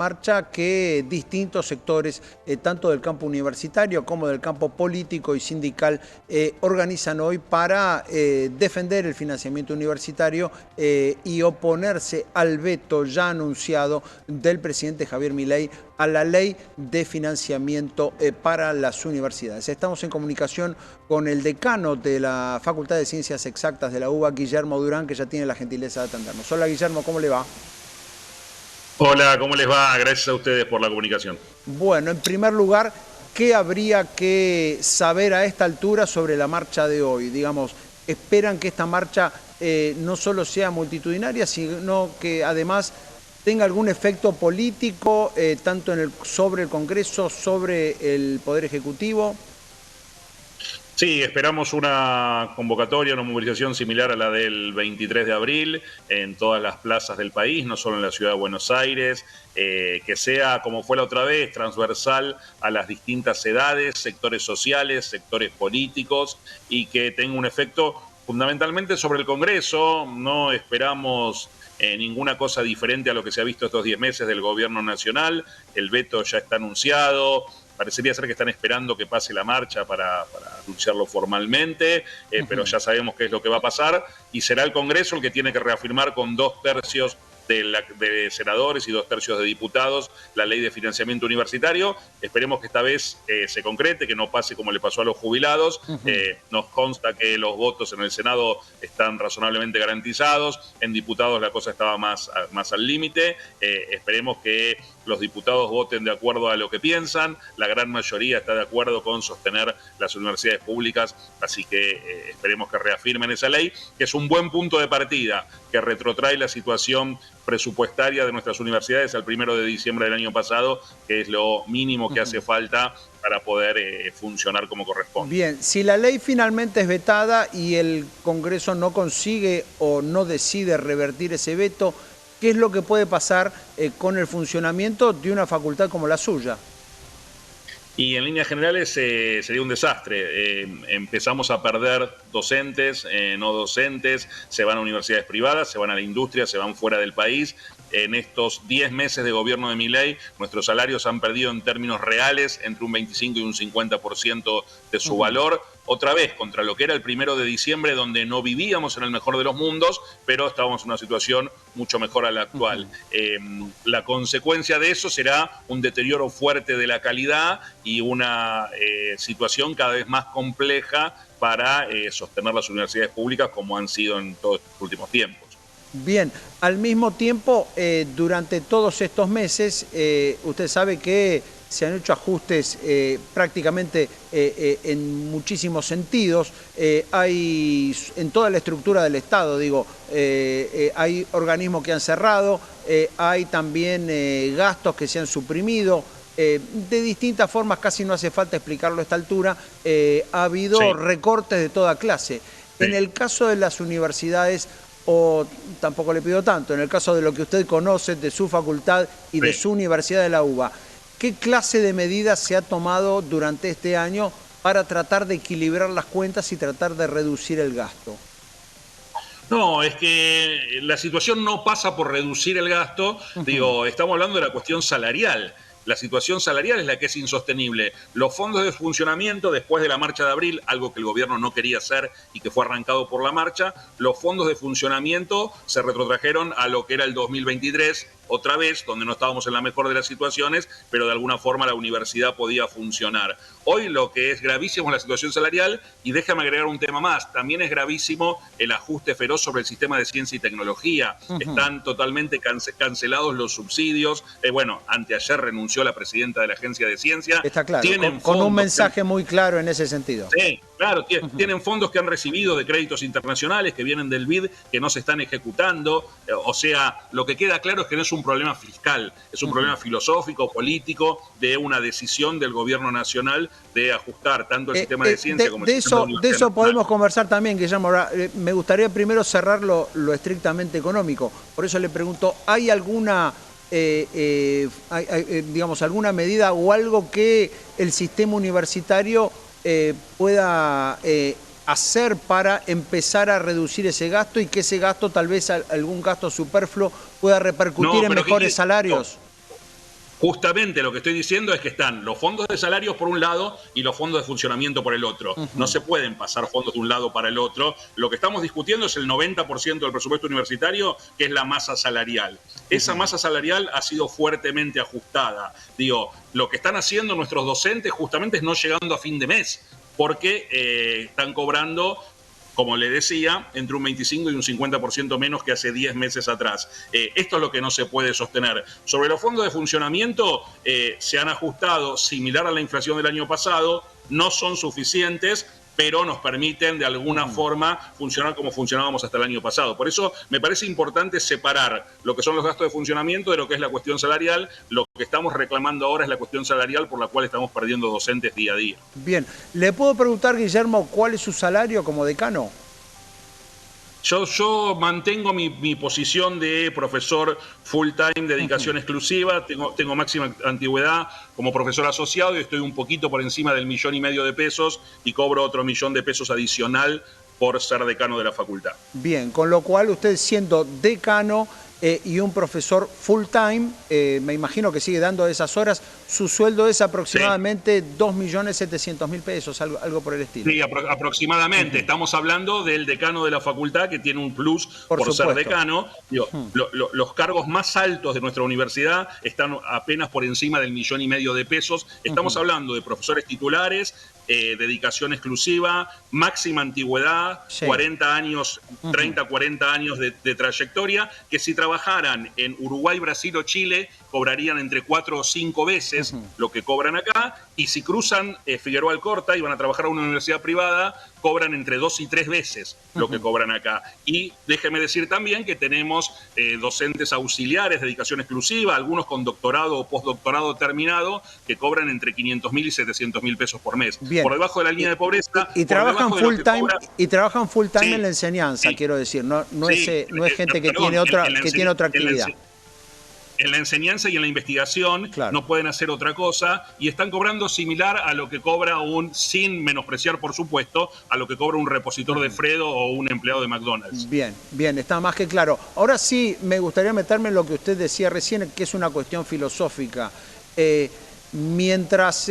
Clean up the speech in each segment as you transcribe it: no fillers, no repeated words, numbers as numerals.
marcha que distintos sectores, tanto del campo universitario como del campo político y sindical, organizan hoy para defender el financiamiento universitario y oponerse al veto ya anunciado del presidente Javier Milei a la ley de financiamiento para las universidades. Estamos en comunicación con el decano de la Facultad de Ciencias Exactas de la UBA, Guillermo Durán, que ya tiene la gentileza de atendernos. Hola Guillermo, ¿cómo le va? Hola, ¿cómo les va? Gracias a ustedes por la comunicación. Bueno, en primer lugar, ¿qué habría que saber a esta altura sobre la marcha de hoy? Digamos, ¿esperan que esta marcha no solo sea multitudinaria, sino que además tenga algún efecto político, tanto sobre el Congreso, sobre el Poder Ejecutivo? Sí, esperamos una convocatoria, una movilización similar a la del 23 de abril en todas las plazas del país, no solo en la ciudad de Buenos Aires, que sea, como fue la otra vez, transversal a las distintas edades, sectores sociales, sectores políticos, y que tenga un efecto fundamentalmente sobre el Congreso. No esperamos ninguna cosa diferente a lo que se ha visto estos 10 meses del gobierno nacional. El veto ya está anunciado. Parecería ser que están esperando que pase la marcha para anunciarlo formalmente, pero ya sabemos qué es lo que va a pasar, y será el Congreso el que tiene que reafirmar con 2/3 de senadores y 2/3 de diputados la ley de financiamiento universitario. Esperemos que esta vez se concrete, que no pase como le pasó a los jubilados. Nos consta que los votos en el Senado están razonablemente garantizados, en diputados la cosa estaba más al límite. Esperemos que los diputados voten de acuerdo a lo que piensan. La gran mayoría está de acuerdo con sostener las universidades públicas, así que esperemos que reafirmen esa ley, que es un buen punto de partida, que retrotrae la situación presupuestaria de nuestras universidades al 1 de diciembre del año pasado, que es lo mínimo que hace falta para poder funcionar como corresponde. Bien, si la ley finalmente es vetada y el Congreso no consigue o no decide revertir ese veto, ¿qué es lo que puede pasar con el funcionamiento de una facultad como la suya? Y en líneas generales sería un desastre. Empezamos a perder docentes, no docentes, se van a universidades privadas, se van a la industria, se van fuera del país. En estos 10 meses de gobierno de Milei, nuestros salarios han perdido en términos reales entre un 25 y un 50% de su valor. Otra vez, contra lo que era el 1 de diciembre, donde no vivíamos en el mejor de los mundos, pero estábamos en una situación mucho mejor a la actual. La consecuencia de eso será un deterioro fuerte de la calidad y una situación cada vez más compleja para sostener las universidades públicas como han sido en todos estos últimos tiempos. Bien, al mismo tiempo, durante todos estos meses, usted sabe que se han hecho ajustes prácticamente en muchísimos sentidos. Hay en toda la estructura del Estado, digo, hay organismos que han cerrado, hay también gastos que se han suprimido. De distintas formas, casi no hace falta explicarlo a esta altura, ha habido recortes de toda clase. En el caso de las universidades, o tampoco le pido tanto, en el caso de lo que usted conoce de su facultad y de su universidad de la UBA, ¿qué clase de medidas se ha tomado durante este año para tratar de equilibrar las cuentas y tratar de reducir el gasto? No, es que la situación no pasa por reducir el gasto. Digo, estamos hablando de la cuestión salarial. La situación salarial es la que es insostenible. Los fondos de funcionamiento, después de la marcha de abril, algo que el gobierno no quería hacer y que fue arrancado por la marcha, los fondos de funcionamiento se retrotrajeron a lo que era el 2023, otra vez, donde no estábamos en la mejor de las situaciones, pero de alguna forma la universidad podía funcionar. Hoy lo que es gravísimo es la situación salarial, y déjame agregar un tema más, también es gravísimo el ajuste feroz sobre el sistema de ciencia y tecnología. Están totalmente cancelados los subsidios. Bueno, anteayer renunció la presidenta de la Agencia de Ciencia. Está claro, con un mensaje muy claro en ese sentido. Sí, claro, tienen fondos que han recibido de créditos internacionales que vienen del BID, que no se están ejecutando. O sea, lo que queda claro es que no es un problema fiscal, es un problema filosófico, político, de una decisión del gobierno nacional de ajustar tanto el sistema de ciencia como el sistema de universidad. De eso podemos conversar también, Guillermo. Ahora, me gustaría primero cerrar lo estrictamente económico. Por eso le pregunto, ¿hay alguna digamos, alguna medida o algo que el sistema universitario pueda hacer para empezar a reducir ese gasto y que ese gasto, tal vez algún gasto superfluo, pueda repercutir en mejores salarios? Justamente lo que estoy diciendo es que están los fondos de salarios por un lado y los fondos de funcionamiento por el otro. No se pueden pasar fondos de un lado para el otro. Lo que estamos discutiendo es el 90% del presupuesto universitario, que es la masa salarial. Esa masa salarial ha sido fuertemente ajustada. Digo, lo que están haciendo nuestros docentes justamente es no llegando a fin de mes, porque están cobrando, como le decía, entre un 25 y un 50% menos que hace 10 meses atrás. Esto es lo que no se puede sostener. Sobre los fondos de funcionamiento, se han ajustado similar a la inflación del año pasado, no son suficientes, pero nos permiten de alguna forma funcionar como funcionábamos hasta el año pasado. Por eso me parece importante separar lo que son los gastos de funcionamiento de lo que es la cuestión salarial. Lo que estamos reclamando ahora es la cuestión salarial por la cual estamos perdiendo docentes día a día. Bien, ¿le puedo preguntar, Guillermo, cuál es su salario como decano? Yo mantengo mi posición de profesor full time, dedicación exclusiva, tengo máxima antigüedad como profesor asociado y estoy un poquito por encima del 1,5 millones de pesos y cobro otro 1.000.000 de pesos adicional por ser decano de la facultad. Bien, con lo cual usted siendo decano y un profesor full time, me imagino que sigue dando esas horas, su sueldo es aproximadamente 2.700.000 pesos, algo por el estilo. Sí, aproximadamente. Estamos hablando del decano de la facultad, que tiene un plus por ser decano. Digo, los cargos más altos de nuestra universidad están apenas por encima del 1,5 millones de pesos. Estamos hablando de profesores titulares, dedicación exclusiva, máxima antigüedad, 40 años, 30, 40 años de trayectoria, que si trabajaran en Uruguay, Brasil o Chile, cobrarían entre 4 o 5 veces lo que cobran acá, y si cruzan Figueroa Alcorta y van a trabajar a una universidad privada, cobran entre 2 y 3 veces lo que cobran acá. Y déjeme decir también que tenemos docentes auxiliares, dedicación exclusiva, algunos con doctorado o postdoctorado terminado, que cobran entre 500.000 y 700.000 pesos por mes. Bien. Por debajo de la línea de pobreza. Y trabajan full time, sí, en la enseñanza, quiero decir, no es gente que tiene otra actividad. En la enseñanza y en la investigación no pueden hacer otra cosa y están cobrando similar a lo que cobra sin menospreciar por supuesto, a lo que cobra un repositor de Fredo o un empleado de McDonald's. Bien, está más que claro. Ahora sí me gustaría meterme en lo que usted decía recién, que es una cuestión filosófica. Mientras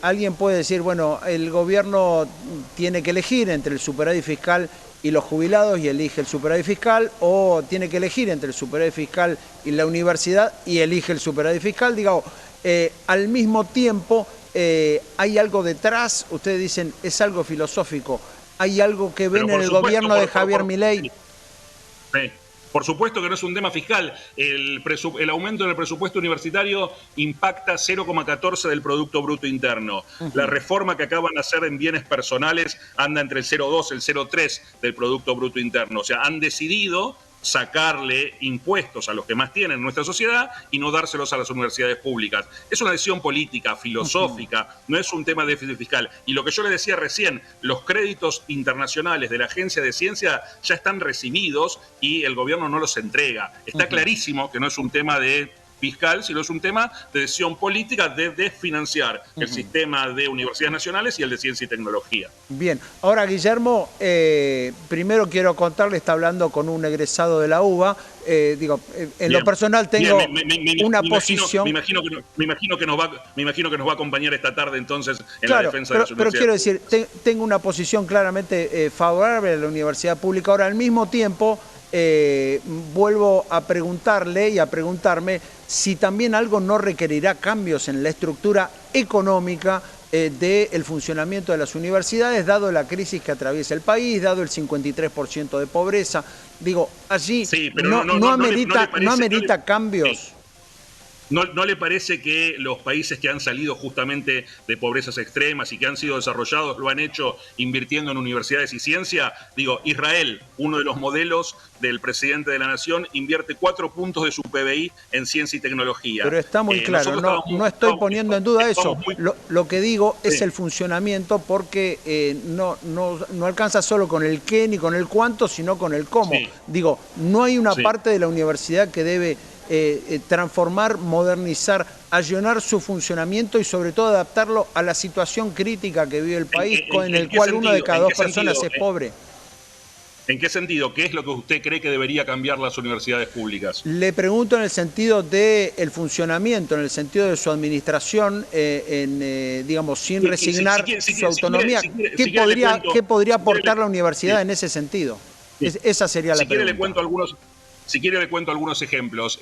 alguien puede decir, bueno, el gobierno tiene que elegir entre el superávit fiscal y los jubilados y elige el superávit fiscal, o tiene que elegir entre el superávit fiscal y la universidad y elige el superávit fiscal, digamos, al mismo tiempo hay algo detrás, ustedes dicen, es algo filosófico, hay algo que ven en el gobierno de Javier Milei. Sí. Por supuesto que no es un tema fiscal. El aumento en el presupuesto universitario impacta 0,14 del Producto Bruto Interno. La reforma que acaban de hacer en bienes personales anda entre el 0,2 y el 0,3 del Producto Bruto Interno. O sea, han decidido sacarle impuestos a los que más tienen en nuestra sociedad y no dárselos a las universidades públicas. Es una decisión política, filosófica, no es un tema de déficit fiscal. Y lo que yo le decía recién, los créditos internacionales de la Agencia de Ciencia ya están recibidos y el gobierno no los entrega. Está clarísimo que no es un tema de fiscal, sino es un tema de decisión política de desfinanciar el sistema de universidades nacionales y el de ciencia y tecnología. Bien, ahora Guillermo, primero quiero contarle, está hablando con un egresado de la UBA, en lo personal tengo una posición... Me imagino que nos va a acompañar esta tarde entonces en la defensa de las universidades. Pero quiero decir, tengo una posición claramente favorable a la universidad pública. Ahora, al mismo tiempo, vuelvo a preguntarle y a preguntarme si también algo no requerirá cambios en la estructura económica del funcionamiento de las universidades, dado la crisis que atraviesa el país, dado el 53% de pobreza. Digo, allí no amerita cambios. Sí. ¿No le parece que los países que han salido justamente de pobrezas extremas y que han sido desarrollados lo han hecho invirtiendo en universidades y ciencia? Digo, Israel, uno de los modelos del presidente de la nación, invierte 4 puntos de su PBI en ciencia y tecnología. Pero está muy claro, no estoy poniendo en duda eso. Lo que digo es el funcionamiento, porque no alcanza solo con el qué ni con el cuánto, sino con el cómo. Digo, no hay una parte de la universidad que debe transformar, modernizar, allanar su funcionamiento y sobre todo adaptarlo a la situación crítica que vive el país, en el cual 1 de cada 2 personas es pobre. ¿En qué sentido? ¿Qué es lo que usted cree que debería cambiar las universidades públicas? Le pregunto en el sentido del funcionamiento, en el sentido de su administración, digamos, sin resignar su autonomía. ¿Qué podría aportar la universidad en ese sentido? Esa sería la pregunta. Si quiere le cuento algunos ejemplos.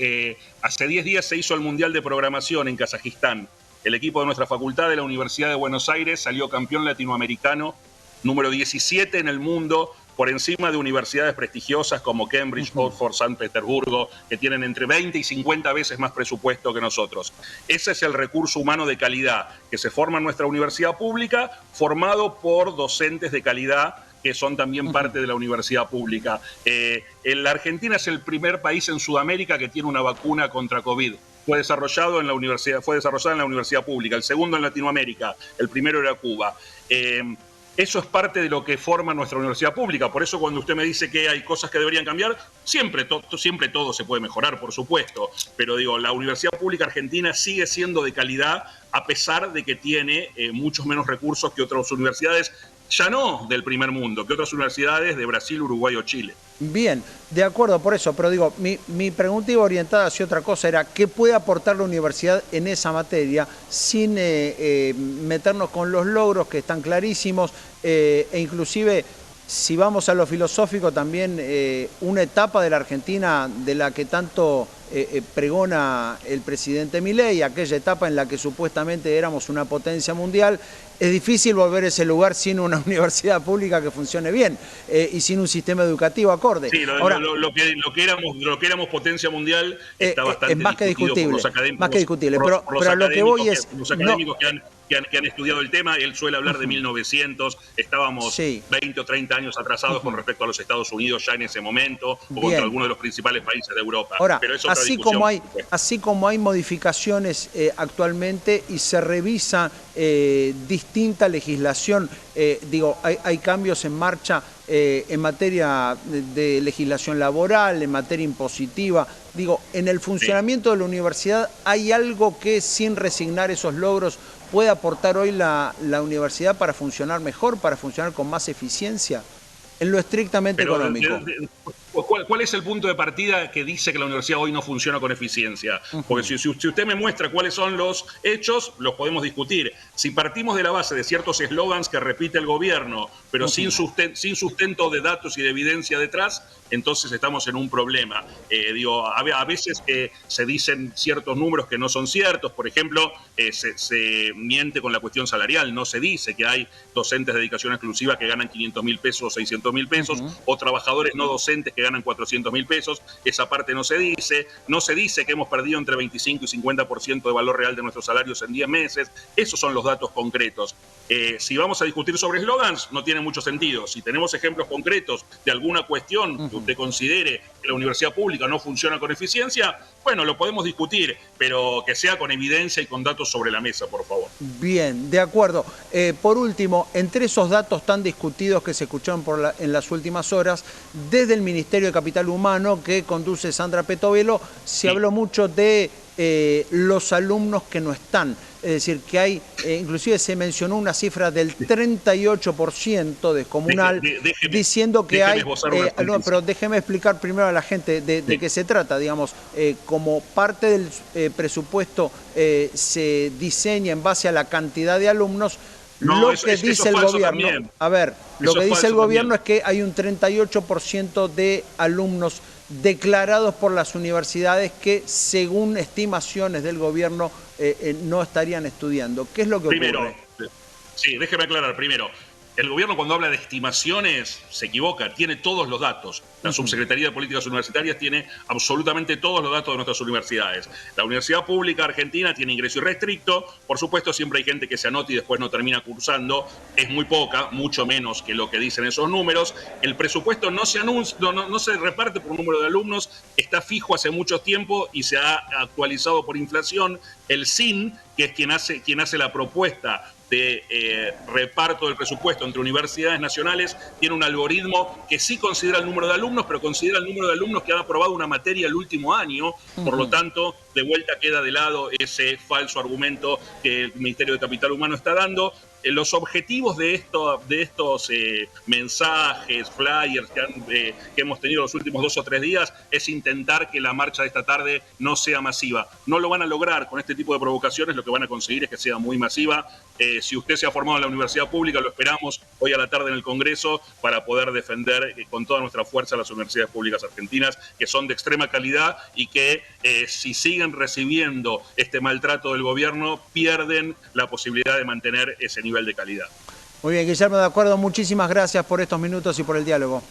Hace 10 días se hizo el Mundial de Programación en Kazajistán. El equipo de nuestra facultad de la Universidad de Buenos Aires salió campeón latinoamericano, número 17 en el mundo, por encima de universidades prestigiosas como Cambridge, Oxford, San Petersburgo, que tienen entre 20 y 50 veces más presupuesto que nosotros. Ese es el recurso humano de calidad que se forma en nuestra universidad pública, formado por docentes de calidad que son también parte de la universidad pública. La Argentina es el primer país en Sudamérica que tiene una vacuna contra COVID. Fue desarrollada en la universidad pública. El segundo en Latinoamérica, el primero era Cuba. Eso es parte de lo que forma nuestra universidad pública. Por eso cuando usted me dice que hay cosas que deberían cambiar, siempre todo se puede mejorar, por supuesto. Pero digo, la universidad pública argentina sigue siendo de calidad a pesar de que tiene muchos menos recursos que otras universidades, ya no del primer mundo, que otras universidades de Brasil, Uruguay o Chile. Bien, de acuerdo, por eso, pero digo, mi pregunta iba orientada hacia otra cosa, era ¿qué puede aportar la universidad en esa materia sin meternos con los logros que están clarísimos e inclusive, si vamos a lo filosófico, también una etapa de la Argentina de la que tanto pregona el presidente Milei, aquella etapa en la que supuestamente éramos una potencia mundial? Es difícil volver a ese lugar sin una universidad pública que funcione bien y sin un sistema educativo acorde. Sí, Ahora, lo que éramos potencia mundial está bastante es más que discutible, por los académicos, más que discutible. Pero a lo que voy es... Los académicos que han estudiado el tema, él suele hablar de 1900, estábamos 20 o 30 años atrasados con respecto a los Estados Unidos ya en ese momento, o contra algunos de los principales países de Europa. Ahora, pero es otra así como hay modificaciones actualmente y se revisa distinta legislación, hay cambios en marcha en materia de legislación laboral, en materia impositiva. En el funcionamiento de la universidad, ¿hay algo que sin resignar esos logros puede aportar hoy la universidad para funcionar mejor, para funcionar con más eficiencia? En lo estrictamente económico. ¿Cuál es el punto de partida que dice que la universidad hoy no funciona con eficiencia? Porque si usted me muestra cuáles son los hechos, los podemos discutir. Si partimos de la base de ciertos eslogans que repite el gobierno, pero sin sustento de datos y de evidencia detrás, entonces estamos en un problema. A veces se dicen ciertos números que no son ciertos. Por ejemplo, se miente con la cuestión salarial. No se dice que hay docentes de dedicación exclusiva que ganan 500.000 pesos o 600.000 pesos, o trabajadores no docentes que ganan 400.000 pesos. Esa parte no se dice. No se dice que hemos perdido entre 25 y 50% de valor real de nuestros salarios en 10 meses. Esos son los datos concretos. Si vamos a discutir sobre eslogans, no tiene mucho sentido. Si tenemos ejemplos concretos de alguna cuestión que usted considere que la universidad pública no funciona con eficiencia, bueno, lo podemos discutir, pero que sea con evidencia y con datos sobre la mesa, por favor. Bien, de acuerdo. Por último, entre esos datos tan discutidos que se escucharon en las últimas horas, desde el Ministerio de Capital Humano que conduce Sandra Petovelo, se habló mucho de los alumnos que no están. Es decir, que hay, inclusive se mencionó una cifra del 38% descomunal, diciendo que hay... no, pero déjeme explicar primero a la gente de qué se trata. Como parte del presupuesto se diseña en base a la cantidad de alumnos, lo que dice el gobierno... A ver, lo que dice el gobierno es que hay un 38% de alumnos declarados por las universidades que, según estimaciones del gobierno, no estarían estudiando. ¿Qué es lo que ocurre? Sí, déjeme aclarar primero. El gobierno, cuando habla de estimaciones, se equivoca, tiene todos los datos. La Subsecretaría de Políticas Universitarias tiene absolutamente todos los datos de nuestras universidades. La Universidad Pública Argentina tiene ingreso irrestricto. Por supuesto, siempre hay gente que se anota y después no termina cursando. Es muy poca, mucho menos que lo que dicen esos números. El presupuesto no se reparte por número de alumnos, está fijo hace mucho tiempo y se ha actualizado por inflación. El SIN, que es quien hace la propuesta de reparto del presupuesto entre universidades nacionales, tiene un algoritmo que sí considera el número de alumnos, pero considera el número de alumnos que han aprobado una materia el último año. Por lo tanto, de vuelta queda de lado ese falso argumento que el Ministerio de Capital Humano está dando. los objetivos de estos mensajes, flyers que hemos tenido los últimos 2 o 3 días es intentar que la marcha de esta tarde no sea masiva. No lo van a lograr con este tipo de provocaciones, lo que van a conseguir es que sea muy masiva. Si usted se ha formado en la universidad pública, lo esperamos hoy a la tarde en el Congreso para poder defender con toda nuestra fuerza las universidades públicas argentinas, que son de extrema calidad y que si siguen recibiendo este maltrato del gobierno, pierden la posibilidad de mantener ese nivel de calidad. Muy bien, Guillermo, de acuerdo. Muchísimas gracias por estos minutos y por el diálogo.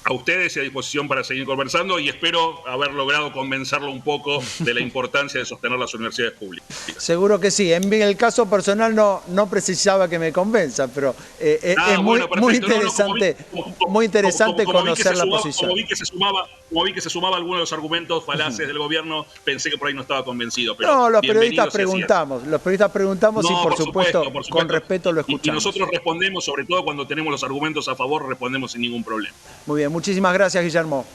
A ustedes y a disposición para seguir conversando, y espero haber logrado convencerlo un poco de la importancia de sostener las universidades públicas. Seguro que sí. En el caso personal no precisaba que me convenza, pero es muy interesante, muy interesante conocer la posición. Como vi que se sumaba algunos de los argumentos falaces del gobierno, pensé que por ahí no estaba convencido. Pero no, los periodistas preguntamos y por supuesto, con respeto lo escuchamos. Y nosotros respondemos, sobre todo cuando tenemos los argumentos a favor, respondemos sin ningún problema. Muy bien, muchísimas gracias, Guillermo.